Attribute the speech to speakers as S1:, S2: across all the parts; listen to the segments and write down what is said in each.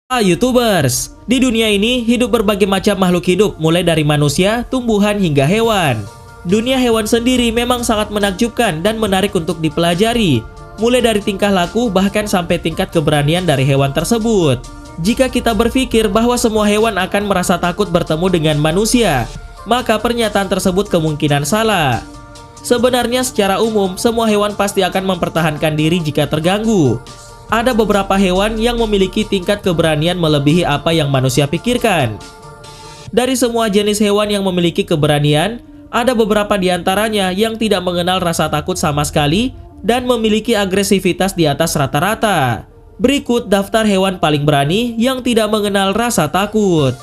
S1: YouTubers, di dunia ini hidup berbagai macam makhluk hidup, mulai dari manusia, tumbuhan, hingga hewan. Dunia hewan sendiri memang sangat menakjubkan dan menarik untuk dipelajari, mulai dari tingkah laku bahkan sampai tingkat keberanian dari hewan tersebut. Jika kita berpikir bahwa semua hewan akan merasa takut bertemu dengan manusia, maka pernyataan tersebut kemungkinan salah. Sebenarnya secara umum, semua hewan pasti akan mempertahankan diri jika terganggu. Ada beberapa hewan yang memiliki tingkat keberanian melebihi apa yang manusia pikirkan. Dari semua jenis hewan yang memiliki keberanian, ada beberapa di antaranya yang tidak mengenal rasa takut sama sekali dan memiliki agresivitas di atas rata-rata. Berikut daftar hewan paling berani yang tidak mengenal rasa takut.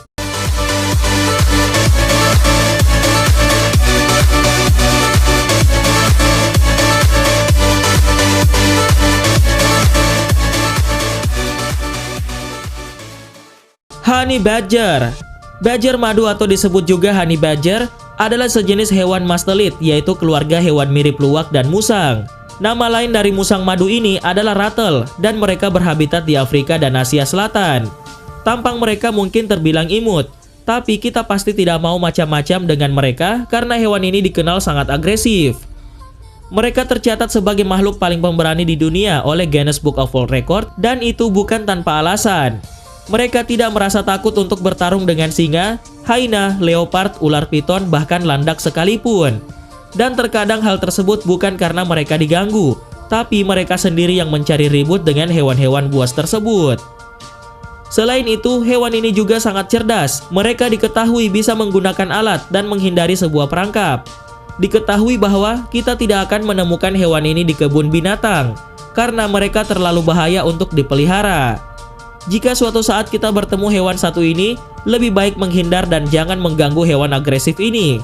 S1: Honey Badger. Badger madu atau disebut juga honey badger adalah sejenis hewan mastelit, yaitu keluarga hewan mirip luwak dan musang. Nama lain dari musang madu ini adalah rattle, dan mereka berhabitat di Afrika dan Asia Selatan. Tampang mereka mungkin terbilang imut, tapi kita pasti tidak mau macam-macam dengan mereka karena hewan ini dikenal sangat agresif. Mereka tercatat sebagai makhluk paling pemberani di dunia oleh Guinness Book of World Record, dan itu bukan tanpa alasan. Mereka tidak merasa takut untuk bertarung dengan singa, hyena, leopard, ular piton, bahkan landak sekalipun. Dan terkadang hal tersebut bukan karena mereka diganggu, tapi mereka sendiri yang mencari ribut dengan hewan-hewan buas tersebut. Selain itu, hewan ini juga sangat cerdas. Mereka diketahui bisa menggunakan alat dan menghindari sebuah perangkap. Diketahui bahwa kita tidak akan menemukan hewan ini di kebun binatang, karena mereka terlalu bahaya untuk dipelihara. Jika suatu saat kita bertemu hewan satu ini, lebih baik menghindar dan jangan mengganggu hewan agresif ini.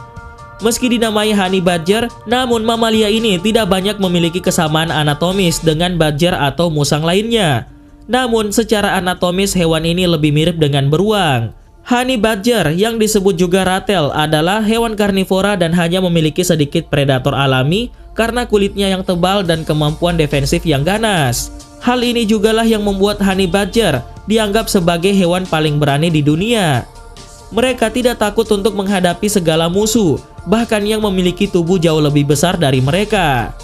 S1: Meski dinamai honey badger, namun mamalia ini tidak banyak memiliki kesamaan anatomis dengan badger atau musang lainnya. Namun secara anatomis hewan ini lebih mirip dengan beruang. Honey badger yang disebut juga rattle adalah hewan karnivora dan hanya memiliki sedikit predator alami karena kulitnya yang tebal dan kemampuan defensif yang ganas. Hal ini jugalah yang membuat honey badger dianggap sebagai hewan paling berani di dunia. Mereka tidak takut untuk menghadapi segala musuh, bahkan yang memiliki tubuh jauh lebih besar dari mereka.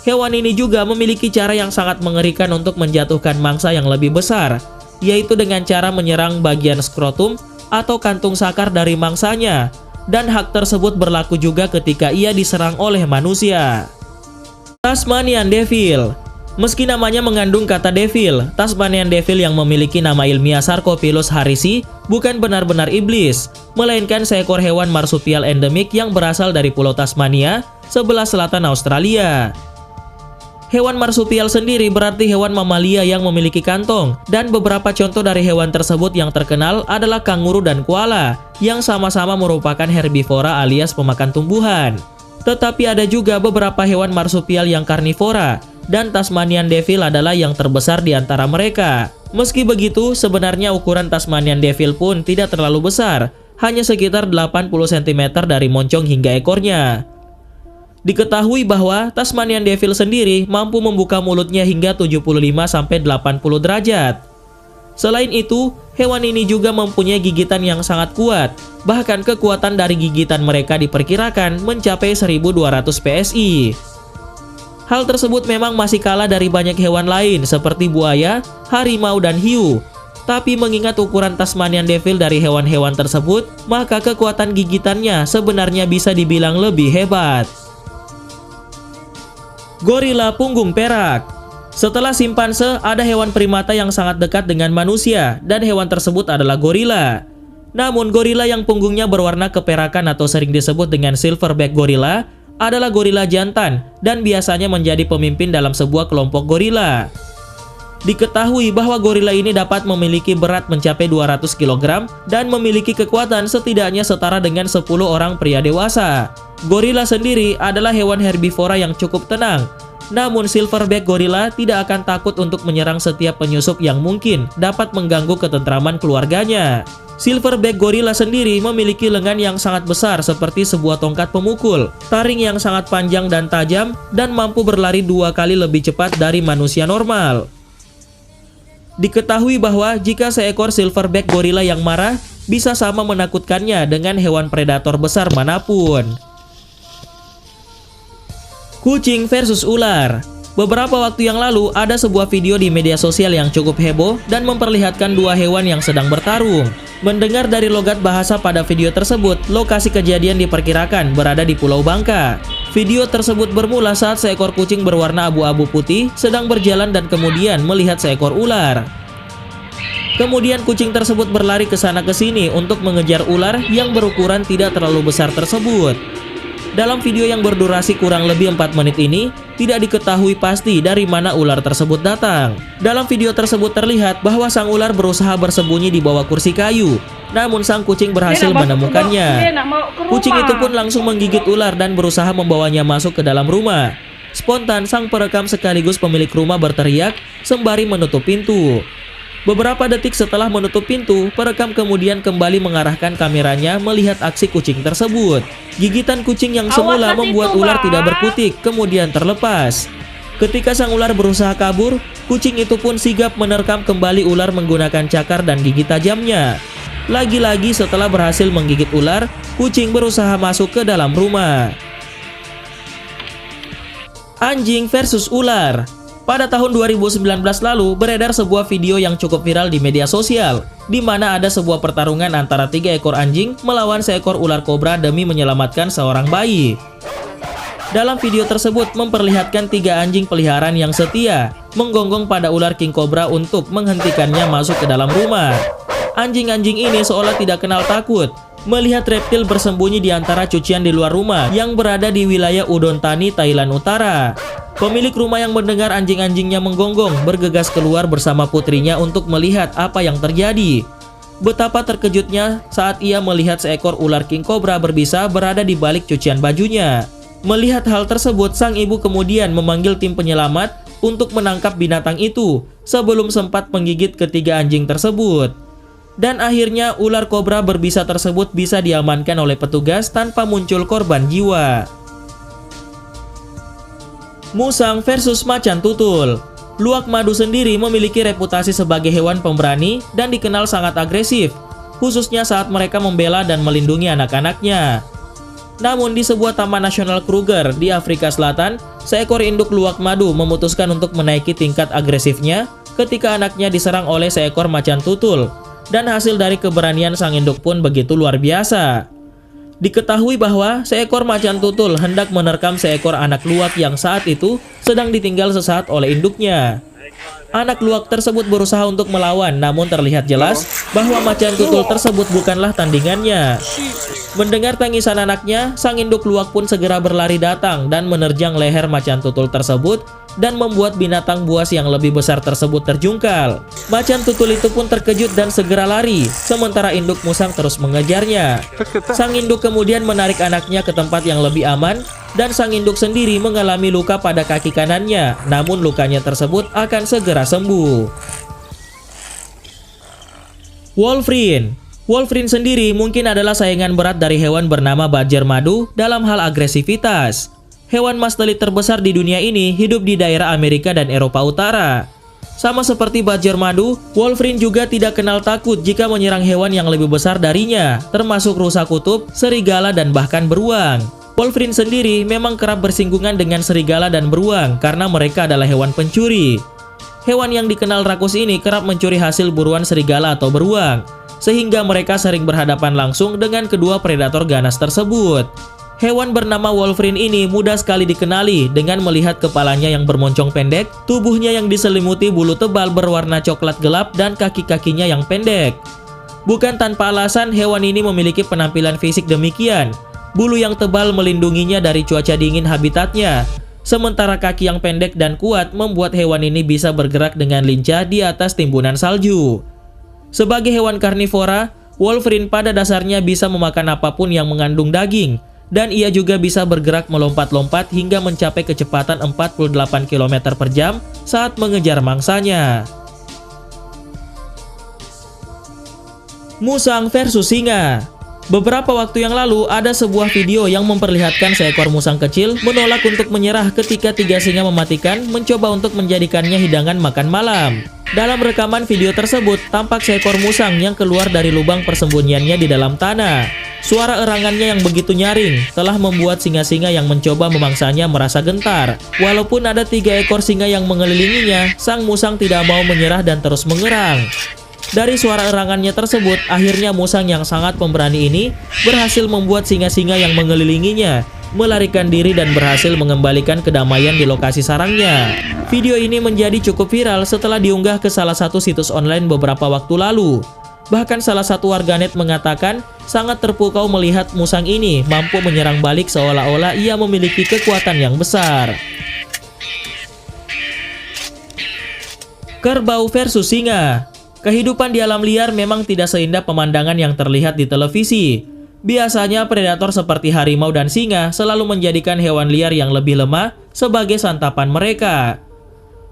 S1: Hewan ini juga memiliki cara yang sangat mengerikan untuk menjatuhkan mangsa yang lebih besar, yaitu dengan cara menyerang bagian skrotum atau kantung sakar dari mangsanya, dan hak tersebut berlaku juga ketika ia diserang oleh manusia. Tasmanian Devil. Meski namanya mengandung kata devil, Tasmanian Devil yang memiliki nama ilmiah Sarcopilus harrisi bukan benar-benar iblis, melainkan seekor hewan marsupial endemik yang berasal dari Pulau Tasmania, sebelah selatan Australia. Hewan marsupial sendiri berarti hewan mamalia yang memiliki kantong, dan beberapa contoh dari hewan tersebut yang terkenal adalah kanguru dan koala, yang sama-sama merupakan herbivora alias pemakan tumbuhan. Tetapi ada juga beberapa hewan marsupial yang karnivora, dan Tasmanian Devil adalah yang terbesar di antara mereka. Meski begitu, sebenarnya ukuran Tasmanian Devil pun tidak terlalu besar, hanya sekitar 80 cm dari moncong hingga ekornya. Diketahui bahwa Tasmanian Devil sendiri mampu membuka mulutnya hingga 75–80 derajat. Selain itu, hewan ini juga mempunyai gigitan yang sangat kuat. Bahkan kekuatan dari gigitan mereka diperkirakan mencapai 1200 PSI. Hal tersebut memang masih kalah dari banyak hewan lain seperti buaya, harimau, dan hiu. Tapi mengingat ukuran Tasmanian Devil dari hewan-hewan tersebut, maka kekuatan gigitannya sebenarnya bisa dibilang lebih hebat. Gorila punggung perak. Setelah simpanse, ada hewan primata yang sangat dekat dengan manusia, dan hewan tersebut adalah gorila. Namun gorila yang punggungnya berwarna keperakan atau sering disebut dengan silverback gorilla adalah gorila jantan dan biasanya menjadi pemimpin dalam sebuah kelompok gorila. Diketahui bahwa gorila ini dapat memiliki berat mencapai 200 kg dan memiliki kekuatan setidaknya setara dengan 10 orang pria dewasa. Gorila sendiri adalah hewan herbivora yang cukup tenang. Namun silverback gorilla tidak akan takut untuk menyerang setiap penyusup yang mungkin dapat mengganggu ketentraman keluarganya. Silverback gorilla sendiri memiliki lengan yang sangat besar seperti sebuah tongkat pemukul, taring yang sangat panjang dan tajam, dan mampu berlari 2 kali lebih cepat dari manusia normal. Diketahui bahwa jika seekor silverback gorila yang marah bisa sama menakutkannya dengan hewan predator besar manapun. Kucing versus ular. Beberapa waktu yang lalu ada sebuah video di media sosial yang cukup heboh dan memperlihatkan dua hewan yang sedang bertarung. Mendengar dari logat bahasa pada video tersebut, lokasi kejadian diperkirakan berada di Pulau Bangka. Video tersebut bermula saat seekor kucing berwarna abu-abu putih sedang berjalan dan kemudian melihat seekor ular. Kemudian kucing tersebut berlari ke sana ke sini untuk mengejar ular yang berukuran tidak terlalu besar tersebut. Dalam video yang berdurasi kurang lebih 4 menit ini, tidak diketahui pasti dari mana ular tersebut datang. Dalam video tersebut terlihat bahwa sang ular berusaha bersembunyi di bawah kursi kayu. Namun sang kucing berhasil menemukannya. Kucing itu pun langsung menggigit ular dan berusaha membawanya masuk ke dalam rumah. Spontan sang perekam sekaligus pemilik rumah berteriak sembari menutup pintu. Beberapa detik setelah menutup pintu, perekam kemudian kembali mengarahkan kameranya melihat aksi kucing tersebut. Gigitan kucing yang semula membuat ular tidak berkutik, kemudian terlepas. Ketika sang ular berusaha kabur, kucing itu pun sigap menerkam kembali ular menggunakan cakar dan gigi tajamnya. Lagi-lagi setelah berhasil menggigit ular, kucing berusaha masuk ke dalam rumah. Anjing versus ular. Pada tahun 2019 lalu, beredar sebuah video yang cukup viral di media sosial, di mana ada sebuah pertarungan antara 3 ekor anjing melawan seekor ular kobra demi menyelamatkan seorang bayi. Dalam video tersebut memperlihatkan 3 anjing peliharaan yang setia, menggonggong pada ular king cobra untuk menghentikannya masuk ke dalam rumah. Anjing-anjing ini seolah tidak kenal takut, melihat reptil bersembunyi di antara cucian di luar rumah yang berada di wilayah Udon Thani, Thailand Utara. Pemilik rumah yang mendengar anjing-anjingnya menggonggong bergegas keluar bersama putrinya untuk melihat apa yang terjadi. Betapa terkejutnya saat ia melihat seekor ular king cobra berbisa berada di balik cucian bajunya. Melihat hal tersebut, sang ibu kemudian memanggil tim penyelamat untuk menangkap binatang itu sebelum sempat menggigit ketiga anjing tersebut. Dan akhirnya ular kobra berbisa tersebut bisa diamankan oleh petugas tanpa muncul korban jiwa. Musang versus macan tutul. Luwak madu sendiri memiliki reputasi sebagai hewan pemberani dan dikenal sangat agresif, khususnya saat mereka membela dan melindungi anak-anaknya. Namun di sebuah taman nasional Kruger di Afrika Selatan, seekor induk luwak madu memutuskan untuk menaiki tingkat agresifnya ketika anaknya diserang oleh seekor macan tutul. Dan hasil dari keberanian sang induk pun begitu luar biasa. Diketahui bahwa seekor macan tutul hendak menerkam seekor anak luwak yang saat itu sedang ditinggal sesaat oleh induknya. Anak luwak tersebut berusaha untuk melawan, namun terlihat jelas bahwa macan tutul tersebut bukanlah tandingannya. Mendengar tangisan anaknya, sang induk luwak pun segera berlari datang dan menerjang leher macan tutul tersebut dan membuat binatang buas yang lebih besar tersebut terjungkal. Macan tutul itu pun terkejut dan segera lari, sementara induk musang terus mengejarnya. Sang induk kemudian menarik anaknya ke tempat yang lebih aman, dan sang induk sendiri mengalami luka pada kaki kanannya, namun lukanya tersebut akan segera sembuh. Wolverine. Wolverine sendiri mungkin adalah saingan berat dari hewan bernama badger madu dalam hal agresivitas. Hewan mastelit terbesar di dunia ini hidup di daerah Amerika dan Eropa Utara. Sama seperti badger madu, Wolverine juga tidak kenal takut jika menyerang hewan yang lebih besar darinya, termasuk rusa kutub, serigala, dan bahkan beruang. Wolverine sendiri memang kerap bersinggungan dengan serigala dan beruang karena mereka adalah hewan pencuri. Hewan yang dikenal rakus ini kerap mencuri hasil buruan serigala atau beruang, sehingga mereka sering berhadapan langsung dengan kedua predator ganas tersebut. Hewan bernama Wolverine ini mudah sekali dikenali dengan melihat kepalanya yang bermoncong pendek, tubuhnya yang diselimuti bulu tebal berwarna coklat gelap, dan kaki-kakinya yang pendek. Bukan tanpa alasan hewan ini memiliki penampilan fisik demikian. Bulu yang tebal melindunginya dari cuaca dingin habitatnya, sementara kaki yang pendek dan kuat membuat hewan ini bisa bergerak dengan lincah di atas timbunan salju. Sebagai hewan karnivora, Wolverine pada dasarnya bisa memakan apapun yang mengandung daging, dan ia juga bisa bergerak melompat-lompat hingga mencapai kecepatan 48 km per jam saat mengejar mangsanya. Musang versus singa. Beberapa waktu yang lalu, ada sebuah video yang memperlihatkan seekor musang kecil menolak untuk menyerah ketika 3 singa mematikan mencoba untuk menjadikannya hidangan makan malam. Dalam rekaman video tersebut, tampak seekor musang yang keluar dari lubang persembunyiannya di dalam tanah. Suara erangannya yang begitu nyaring telah membuat singa-singa yang mencoba memangsanya merasa gentar. Walaupun ada 3 ekor singa yang mengelilinginya, sang musang tidak mau menyerah dan terus mengerang. Dari suara erangannya tersebut, akhirnya musang yang sangat pemberani ini berhasil membuat singa-singa yang mengelilinginya melarikan diri dan berhasil mengembalikan kedamaian di lokasi sarangnya. Video ini menjadi cukup viral setelah diunggah ke salah satu situs online beberapa waktu lalu. Bahkan salah satu warganet mengatakan sangat terpukau melihat musang ini mampu menyerang balik seolah-olah ia memiliki kekuatan yang besar. Kerbau versus singa. Kehidupan di alam liar memang tidak seindah pemandangan yang terlihat di televisi. Biasanya predator seperti harimau dan singa selalu menjadikan hewan liar yang lebih lemah sebagai santapan mereka.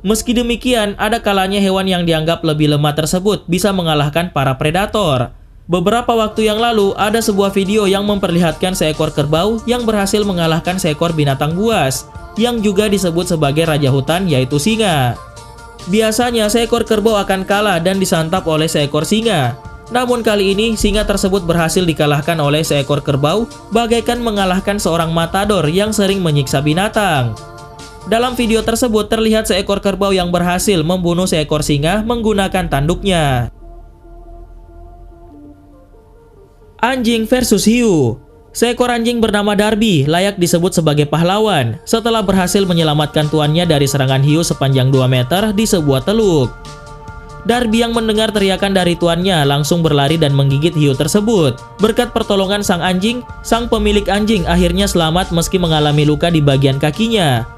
S1: Meski demikian, ada kalanya hewan yang dianggap lebih lemah tersebut bisa mengalahkan para predator. Beberapa waktu yang lalu, ada sebuah video yang memperlihatkan seekor kerbau yang berhasil mengalahkan seekor binatang buas, yang juga disebut sebagai raja hutan, yaitu singa. Biasanya seekor kerbau akan kalah dan disantap oleh seekor singa. Namun kali ini singa tersebut berhasil dikalahkan oleh seekor kerbau bagaikan mengalahkan seorang matador yang sering menyiksa binatang. Dalam video tersebut terlihat seekor kerbau yang berhasil membunuh seekor singa menggunakan tanduknya. Anjing versus hiu. Seekor anjing bernama Darby layak disebut sebagai pahlawan setelah berhasil menyelamatkan tuannya dari serangan hiu sepanjang 2 meter di sebuah teluk. Darby yang mendengar teriakan dari tuannya langsung berlari dan menggigit hiu tersebut. Berkat pertolongan sang anjing, sang pemilik anjing akhirnya selamat meski mengalami luka di bagian kakinya.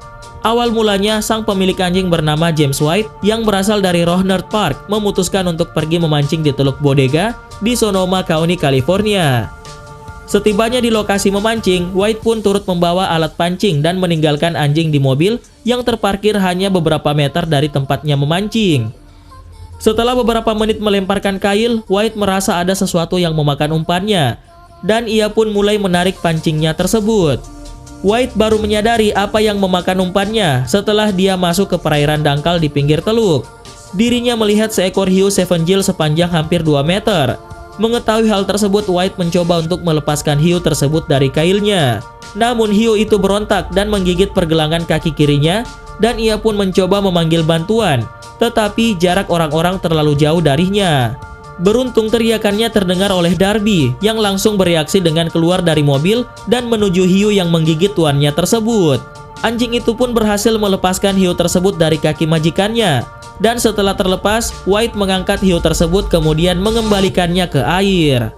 S1: Awal mulanya, sang pemilik anjing bernama James White yang berasal dari Rohnert Park memutuskan untuk pergi memancing di Teluk Bodega di Sonoma County, California. Setibanya di lokasi memancing, White pun turut membawa alat pancing dan meninggalkan anjing di mobil yang terparkir hanya beberapa meter dari tempatnya memancing. Setelah beberapa menit melemparkan kail, White merasa ada sesuatu yang memakan umpannya, dan ia pun mulai menarik pancingnya tersebut. White baru menyadari apa yang memakan umpannya setelah dia masuk ke perairan dangkal di pinggir teluk. Dirinya melihat seekor hiu Seven Gill sepanjang hampir 2 meter. Mengetahui hal tersebut, White mencoba untuk melepaskan hiu tersebut dari kailnya. Namun hiu itu berontak dan menggigit pergelangan kaki kirinya, dan ia pun mencoba memanggil bantuan, tetapi jarak orang-orang terlalu jauh darinya. Beruntung teriakannya terdengar oleh Darby yang langsung bereaksi dengan keluar dari mobil dan menuju hiu yang menggigit tuannya tersebut. Anjing itu pun berhasil melepaskan hiu tersebut dari kaki majikannya. Dan setelah terlepas, White mengangkat hiu tersebut kemudian mengembalikannya ke air.